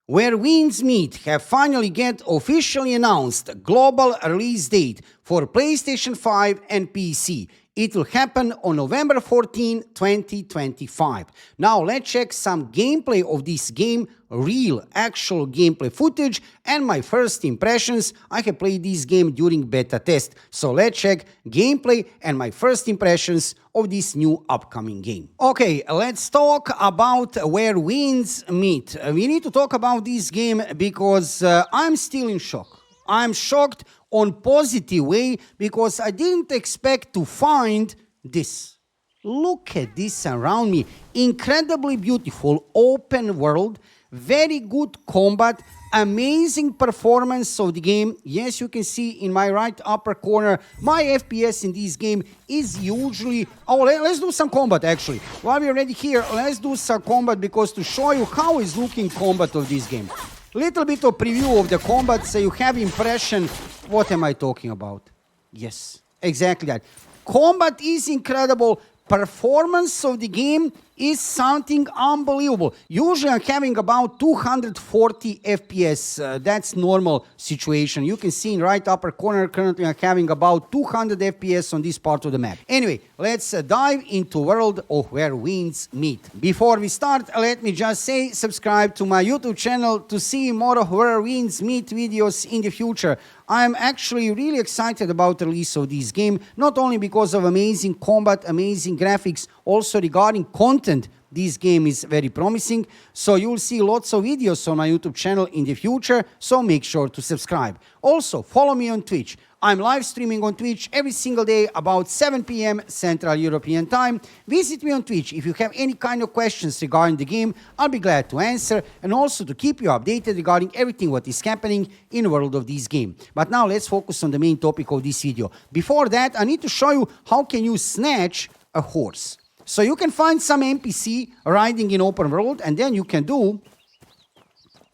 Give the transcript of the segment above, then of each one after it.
Where Winds Meet have finally get officially announced global release date for PlayStation 5 and PC. It will happen on November 14, 2025. Now let's check some gameplay of this game, real actual gameplay footage and my first impressions. I have played this game during beta test. So let's check gameplay and my first impressions of this new upcoming game. Okay, let's talk about Where Winds Meet. We need to talk about this game because I'm still in shock. I'm shocked on positive way because I didn't expect to find this. Look at this around me. Incredibly beautiful open world, very good combat, amazing performance of the game. Yes, you can see in my right upper corner, my FPS in this game is usually... Oh, let's do some combat actually. While we're already here, let's do some combat because to show you how is looking combat of this game. Little bit of preview of the combat so you have impression what am I talking about. Yes, exactly that. Combat is incredible. Performance of the game is something unbelievable. Usually I'm having about 240 FPS. That's normal situation. You can see in right upper corner currently I'm having about 200 FPS on this part of the map. Anyway, let's dive into world of Where Winds Meet. Before we start, let me just say subscribe to my YouTube channel to see more of Where Winds Meet videos in the future. I'm actually really excited about the release of this game, not only because of amazing combat, amazing graphics, also regarding content. This game is very promising, so you'll see lots of videos on my YouTube channel in the future, so make sure to subscribe. Also, follow me on Twitch. I'm live streaming on Twitch every single day about 7 p.m. Central European Time. Visit me on Twitch if you have any kind of questions regarding the game. I'll be glad to answer and also to keep you updated regarding everything what is happening in the world of this game. But now let's focus on the main topic of this video. Before that, I need to show you how can you snatch a horse. So you can find some NPC riding in open world and then you can do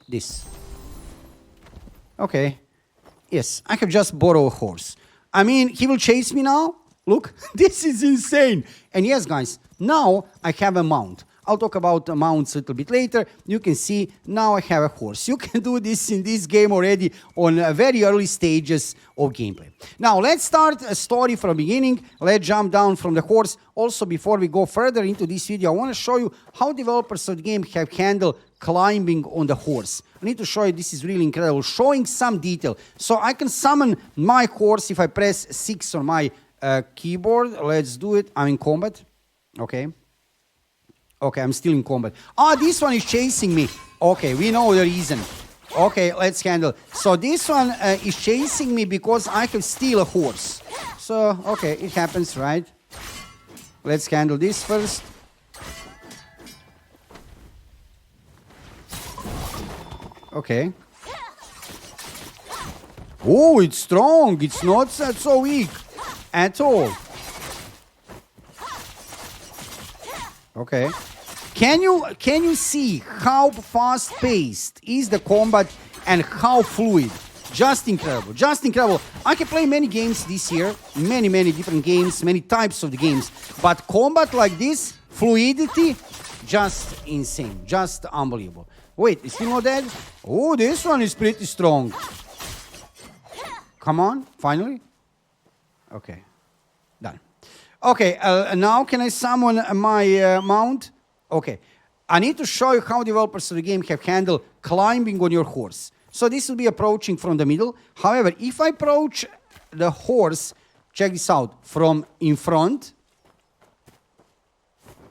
this. Okay. Yes, I have just borrowed a horse. I mean, he will chase me now. Look, this is insane. And yes, guys, now I have a mount. I'll talk about mounts a little bit later. You can see now I have a horse. You can do this in this game already on very early stages of gameplay. Now, let's start a story from the beginning. Let's jump down from the horse. Also, before we go further into this video, I want to show you how developers of the game have handled climbing on the horse. I need to show you this is really incredible, showing some detail. So I can summon my horse if I press 6 on my keyboard. Let's do it. I'm in combat. Okay. Okay, I'm still in combat. Ah, this one is chasing me. Okay, we know the reason. Okay, let's handle. So this one is chasing me because I have steal a horse. So, okay, it happens, right? Let's handle this first. Okay. Oh, it's strong. It's not so weak at all. Okay. Can you see how fast-paced is the combat and how fluid? Just incredible. Just incredible. I can play many games this year. Many different games. Many types of the games. But combat like this, fluidity, just insane. Just unbelievable. Wait, is he not dead? Oh, this one is pretty strong. Come on, finally. Okay, done. Okay, now can I summon my mount? Okay, I need to show you how developers of the game have handled climbing on your horse. So this will be approaching from the middle. However, if I approach the horse, check this out, from in front.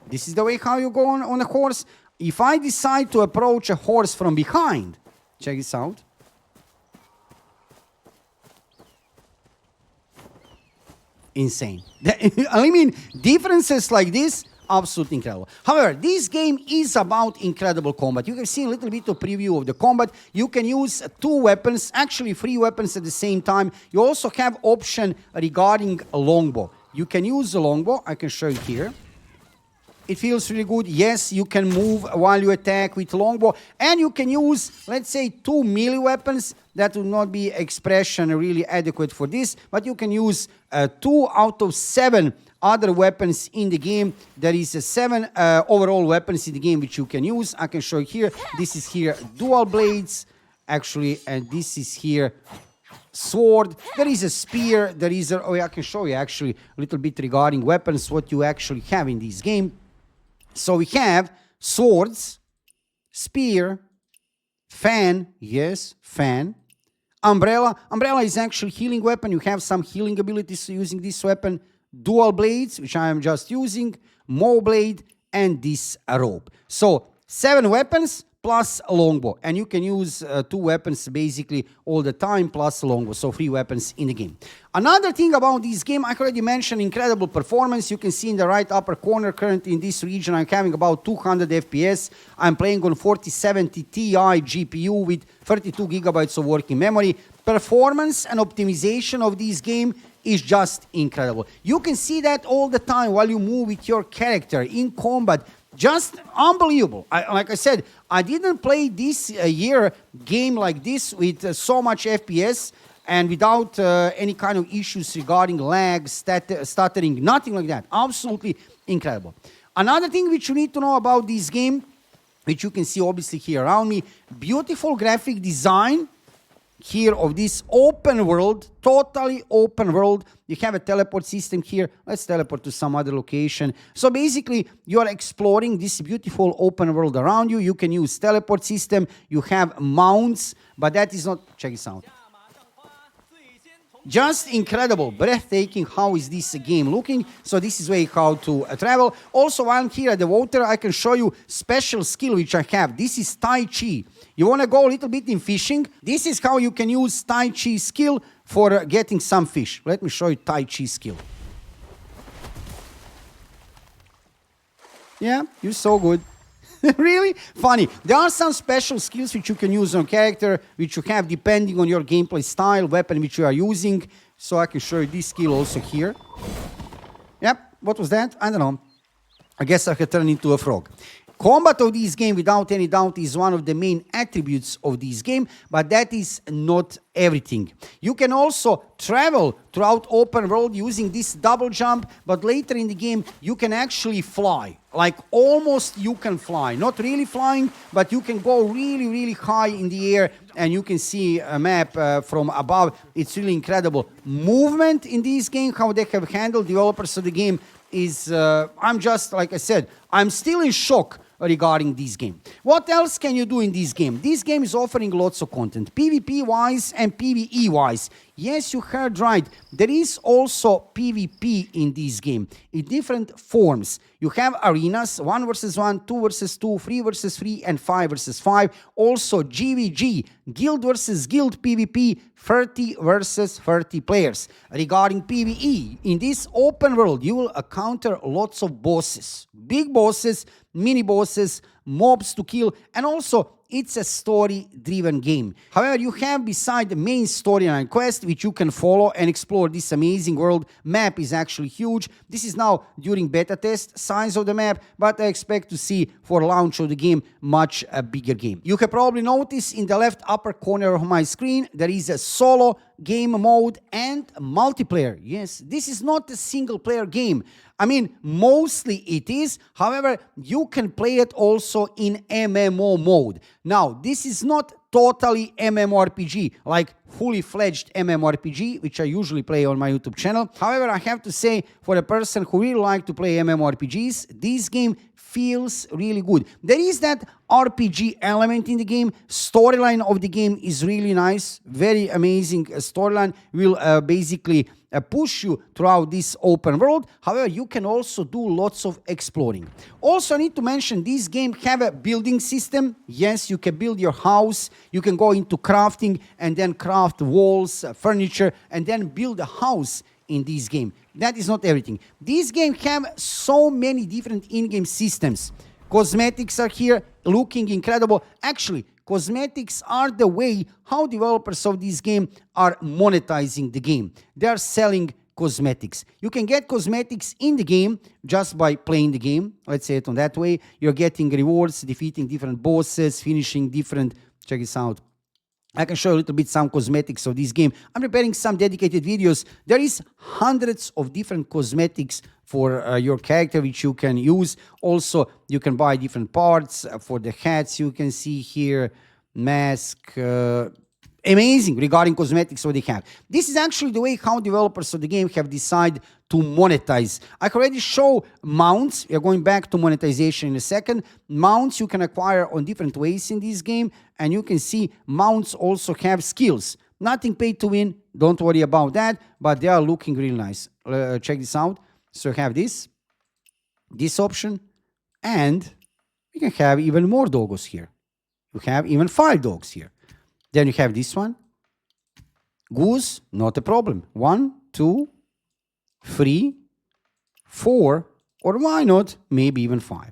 This is the way how you go on a horse. If I decide to approach a horse from behind, check this out. Insane. I mean, differences like this, absolutely incredible. However, this game is about incredible combat. You can see a little bit of preview of the combat. You can use 2 weapons, actually 3 weapons at the same time. You also have option regarding a longbow. You can use a longbow. I can show you here. It feels really good. Yes, you can move while you attack with longbow. And you can use, let's say, 2 melee weapons that will not be expression really adequate for this, but you can use 2 out of 7 other weapons in the game. There is 7 overall weapons in the game which you can use. I can show you here. This is here dual blades, actually, and this is here sword. There is a spear. There is a, I can show you actually a little bit regarding weapons, what you actually have in this game. So we have swords, spear, fan, yes, fan, umbrella. Umbrella is actually healing weapon. You have some healing abilities using this weapon. Dual blades, which I am just using, maw blade, and this rope. So 7 weapons plus a longbow, and you can use 2 weapons basically all the time plus a longbow, so 3 weapons in the game. Another thing about this game, I already mentioned incredible performance. You can see in the right upper corner, currently in this region I'm having about 200 FPS. I'm playing on 4070 Ti GPU with 32 gigabytes of working memory. Performance and optimization of this game is just incredible. You can see that all the time while you move with your character in combat. Just unbelievable. Like I said, I didn't play this year game like this with so much FPS and without any kind of issues regarding lag, stuttering, nothing like that. Absolutely incredible. Another thing which you need to know about this game, which you can see obviously here around me, beautiful graphic design here of this open world, totally open world. You have a teleport system here. Let's teleport to some other location. So basically, you are exploring this beautiful open world around you. You can use teleport system. You have mounts, but that is not, check this out. Just incredible, breathtaking. How is this game looking? So this is way how to travel. Also, while I'm here at the water, I can show you special skill which I have. This is Tai Chi. You want to go a little bit in fishing? This is how you can use Tai Chi skill for getting some fish. Let me show you Tai Chi skill. Yeah, you're so good. Really funny. There are some special skills which you can use on character, which you have depending on your gameplay style, weapon which you are using. So I can show you this skill also here. Yep, what was that? I don't know. I guess I could turn into a frog. Combat of this game, without any doubt, is one of the main attributes of this game, but that is not everything. You can also travel throughout open world using this double jump, but later in the game, you can actually fly. Like almost you can fly. Not really flying, but you can go really, really high in the air, and you can see a map from above. It's really incredible. Movement in this game, how they have handled developers of the game is, I'm just, like I said, I'm still in shock regarding this game. What else can you do in this game? This game is offering lots of content, PvP-wise and PvE-wise. Yes, you heard right. There is also PvP in this game in different forms. You have arenas, 1 versus 1, 2 versus 2, 3 versus 3, and 5 versus 5. Also GVG, guild versus guild PvP, 30 versus 30 players. Regarding PvE, in this open world, you will encounter lots of bosses. Big bosses, mini bosses, mobs to kill, and also it's a story-driven game. However, you have beside the main storyline quest, which you can follow and explore this amazing world. Map is actually huge. This is now during beta test size of the map, but I expect to see for launch of the game much a bigger game. You can probably notice in the left upper corner of my screen, there is a solo game mode and multiplayer. Yes, this is not a single player game. I mean, mostly it is. However, you can play it also in MMO mode. Now, this is not totally MMORPG, like fully fledged MMORPG, which I usually play on my YouTube channel. However, I have to say, for a person who really like to play MMORPGs, this game feels really good. There is that RPG element in the game. Storyline of the game is really nice. Very amazing storyline. Will basically push you throughout this open world. However, you can also do lots of exploring. Also, I need to mention this game have a building system. Yes, you can build your house. You can go into crafting and then craft walls, furniture, and then build a house in this game. That is not everything. This game have so many different in-game systems. Cosmetics are here, looking incredible. Actually, cosmetics are the way how developers of this game are monetizing the game. They are selling cosmetics. You can get cosmetics in the game just by playing the game. Let's say it on that way. You're getting rewards, defeating different bosses, finishing different, check this out, I can show you a little bit some cosmetics of this game. I'm preparing some dedicated videos. There is hundreds of different cosmetics for your character which you can use. Also, you can buy different parts for the hats. You can see here, mask, amazing regarding cosmetics what they have. This is actually the way how developers of the game have decided to monetize. I can already show mounts. We are going back to monetization in a second. Mounts you can acquire on different ways in this game, and you can see mounts also have skills. Nothing paid to win, don't worry about that, but they are looking really nice. Check this out. So you have this option, and you can have even more doggos here. You have even 5 dogs here. Then you have this one. Goose, not a problem. 1, 2, 3, 4, or why not, maybe even 5.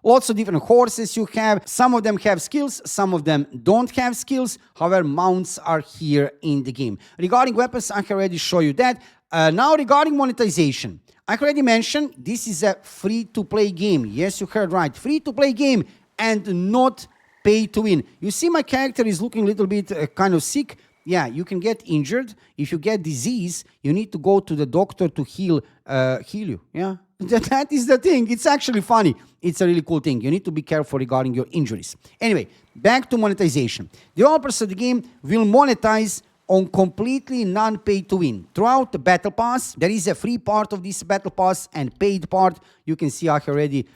Lots of different horses you have. Some of them have skills, some of them don't have skills. However, mounts are here in the game. Regarding weapons, I can already show you that. Now regarding monetization, I already mentioned this is a free-to-play game. Yes, you heard right. Free-to-play game and not pay to win. You see my character is looking a little bit kind of sick. Yeah, you can get injured. If you get disease, you need to go to the doctor to heal you. Yeah, that is the thing. It's actually funny. It's a really cool thing. You need to be careful regarding your injuries. Anyway, back to monetization. Developers of the game will monetize on completely non-pay to win. Throughout the battle pass, there is a free part of this battle pass and paid part. You can see I already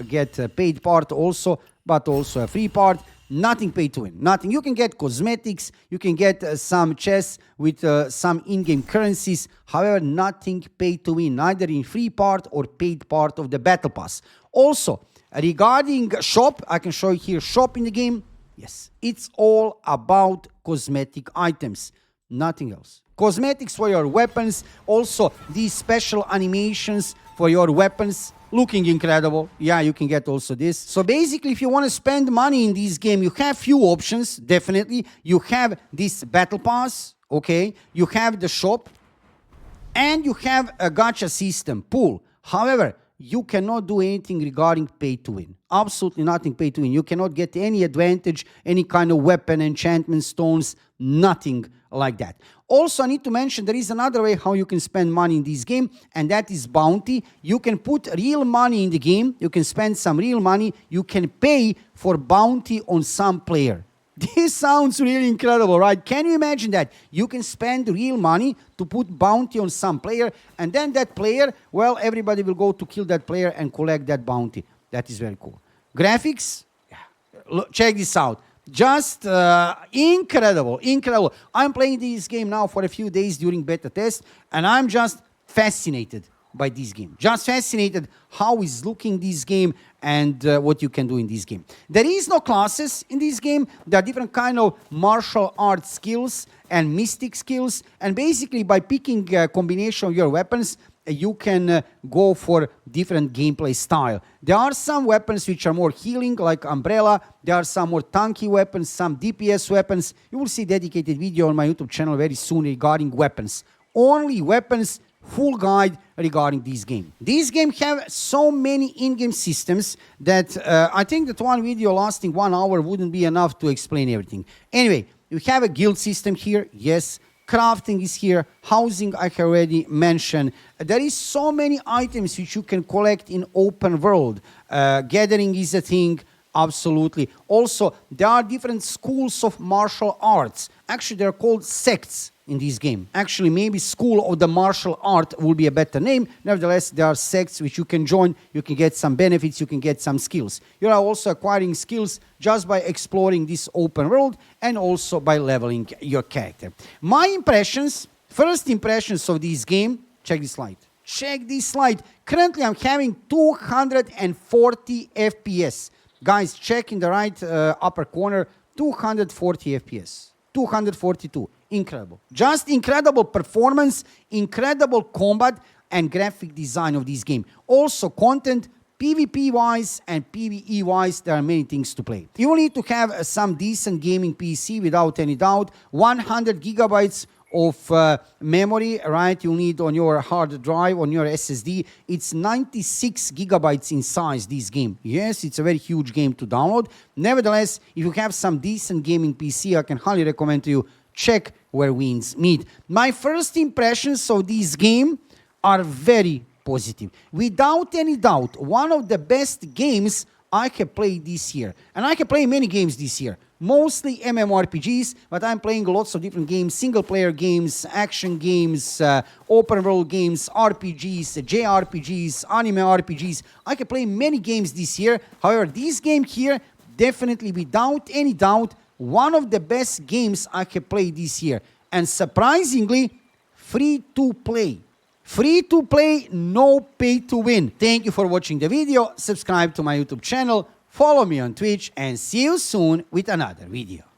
get a paid part also, but also a free part. Nothing paid to win. Nothing. You can get cosmetics. You can get some chests with some in-game currencies. However, nothing paid to win, neither in free part or paid part of the battle pass. Also, regarding shop, I can show you here shop in the game. Yes, it's all about cosmetic items. Nothing else. Cosmetics for your weapons. Also, these special animations for your weapons. Looking incredible. Yeah, you can get also this. So basically, if you want to spend money in this game, you have few options, definitely. You have this battle pass, okay? You have the shop, and you have a gacha system, pool. However, you cannot do anything regarding pay to win. Absolutely nothing pay to win. You cannot get any advantage, any kind of weapon, enchantment stones, nothing like that. Also, I need to mention there is another way how you can spend money in this game, and that is bounty. You can put real money in the game. You can spend some real money. You can pay for bounty on some player. This sounds really incredible, right? Can you imagine that? You can spend real money to put bounty on some player, and then that player, well, everybody will go to kill that player and collect that bounty. That is very cool. Graphics, yeah. Look, check this out. Just incredible, incredible. I'm playing this game now for a few days during beta test, and I'm just fascinated by this game. Just fascinated how is looking this game and what you can do in this game. There is no classes in this game. There are different kind of martial arts skills and mystic skills, and basically by picking a combination of your weapons, you can go for different gameplay style. There are some weapons which are more healing, like Umbrella. There are some more tanky weapons, some DPS weapons. You will see dedicated video on my YouTube channel very soon regarding weapons. Only weapons, full guide regarding this game. This game have so many in-game systems that I think that one video lasting 1 hour wouldn't be enough to explain everything. Anyway, you have a guild system here, yes. Crafting is here, housing I have already mentioned. There is so many items which you can collect in open world. Gathering is a thing, absolutely. Also, there are different schools of martial arts. Actually, they're called sects in this game. Actually, maybe school of the martial art will be a better name. Nevertheless, there are sects which you can join. You can get some benefits. You can get some skills. You are also acquiring skills just by exploring this open world and also by leveling your character. My impressions, first impressions of this game, check this slide. Check this slide. Currently, I'm having 240 FPS. Guys, check in the right upper corner, 240 FPS. 242. Incredible. Just incredible performance, incredible combat, and graphic design of this game. Also content, PvP-wise and PvE-wise, there are many things to play. You will need to have some decent gaming PC without any doubt. 100 gigabytes of memory, right? You'll need on your hard drive, on your SSD. It's 96 gigabytes in size, this game. Yes, it's a very huge game to download. Nevertheless, if you have some decent gaming PC, I can highly recommend to you check where wins meet. My first impressions of this game are very positive. Without any doubt, one of the best games I have played this year. And I have played many games this year. Mostly MMORPGs, but I'm playing lots of different games, single-player games, action games, open-world games, RPGs, JRPGs, anime RPGs. I can play many games this year. However, this game here, definitely without any doubt, one of the best games I have played this year. And surprisingly, free to play. Free to play, no pay to win. Thank you for watching the video. Subscribe to my YouTube channel. Follow me on Twitch and see you soon with another video.